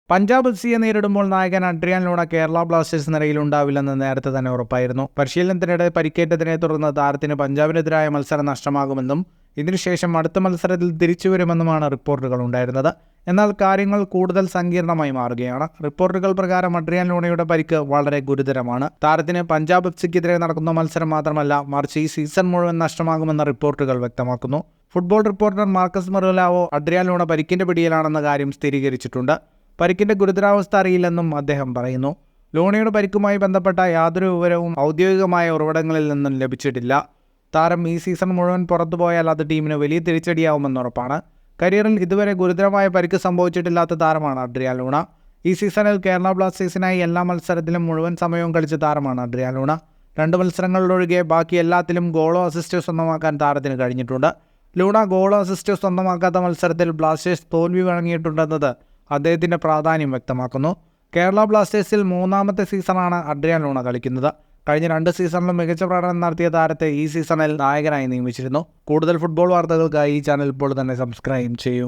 പഞ്ചാബ് എഫ്.സിയെ നേരിടുമ്പോൾ നായകൻ Adrian Luna Kerala Blasters നിരയിലുണ്ടാവില്ലെന്ന് നേരത്തെ തന്നെ ഉറപ്പായിരുന്നു. പരിശീലനത്തിനിടെ പരിക്കേറ്റതിനെ തുടർന്ന് താരത്തിന് പഞ്ചാബിനെതിരായ മത്സരം നഷ്ടമാകുമെന്നും ഇതിനുശേഷം അടുത്ത മത്സരത്തിൽ തിരിച്ചുവരുമെന്നുമാണ് റിപ്പോർട്ടുകൾ ഉണ്ടായിരുന്നത്. എന്നാൽ കാര്യങ്ങൾ കൂടുതൽ സങ്കീർണമായി മാറുകയാണ്. റിപ്പോർട്ടുകൾ പ്രകാരം അഡ്രിയാൻ ലൂണയുടെ പരിക്ക് വളരെ ഗുരുതരമാണ്. താരത്തിന് പഞ്ചാബ് എഫ്.സിക്കെതിരെ നടക്കുന്ന മത്സരം മാത്രമല്ല, മറിച്ച് ഈ സീസൺ മുഴുവൻ നഷ്ടമാകുമെന്ന റിപ്പോർട്ടുകൾ വ്യക്തമാക്കുന്നു. Football reporter Marcus Mergulhao Adrian Luna പരിക്കിന്റെ പിടിയിലാണെന്ന കാര്യം സ്ഥിരീകരിച്ചിട്ടുണ്ട്. പരിക്കിന്റെ ഗുരുതരാവസ്ഥ അറിയില്ലെന്നും അദ്ദേഹം പറയുന്നു. ലൂണയുടെ പരിക്കുമായി ബന്ധപ്പെട്ട യാതൊരു വിവരവും ഔദ്യോഗികമായ ഉറവിടങ്ങളിൽ നിന്നും ലഭിച്ചിട്ടില്ല. താരം ഈ സീസൺ മുഴുവൻ പുറത്തുപോയാൽ അത് ടീമിന് വലിയ തിരിച്ചടിയാവുമെന്നുറപ്പാണ്. കരിയറിൽ ഇതുവരെ ഗുരുതരമായ പരിക്ക് സംഭവിച്ചിട്ടില്ലാത്ത താരമാണ് അഡ്രിയാൻ ലൂണ. ഈ സീസണിൽ കേരള ബ്ലാസ്റ്റേഴ്സിനായി എല്ലാ മത്സരത്തിലും മുഴുവൻ സമയവും കളിച്ച താരമാണ് അഡ്രിയാൻ ലൂണ. 2 മത്സരങ്ങളിലൊഴികെ ബാക്കി എല്ലാത്തിലും ഗോളോ അസിസ്റ്റോ സ്വന്തമാക്കാൻ താരത്തിന് കഴിഞ്ഞിട്ടുണ്ട്. ലൂണ ഗോളോ അസിസ്റ്റോ സ്വന്തമാക്കാത്ത മത്സരത്തിൽ ബ്ലാസ്റ്റേഴ്സ് തോൽവി വഴങ്ങിയിട്ടുണ്ടെന്നത് അദ്ദേഹത്തിൻ്റെ പ്രാധാന്യം വ്യക്തമാക്കുന്നു. കേരള ബ്ലാസ്റ്റേഴ്സിൽ 3ാമത്തെ സീസണാണ് അഡ്രിയാൻ ലൂണ കളിക്കുന്നത്. കഴിഞ്ഞ 2 സീസണിലും മികച്ച പ്രകടനം നടത്തിയ താരത്തെ ഈ സീസണിൽ നായകനായി നിയമിച്ചിരുന്നു. കൂടുതൽ ഫുട്ബോൾ വാർത്തകൾക്കായി ഈ ചാനൽ ഇപ്പോൾ തന്നെ സബ്സ്ക്രൈബ് ചെയ്യൂ.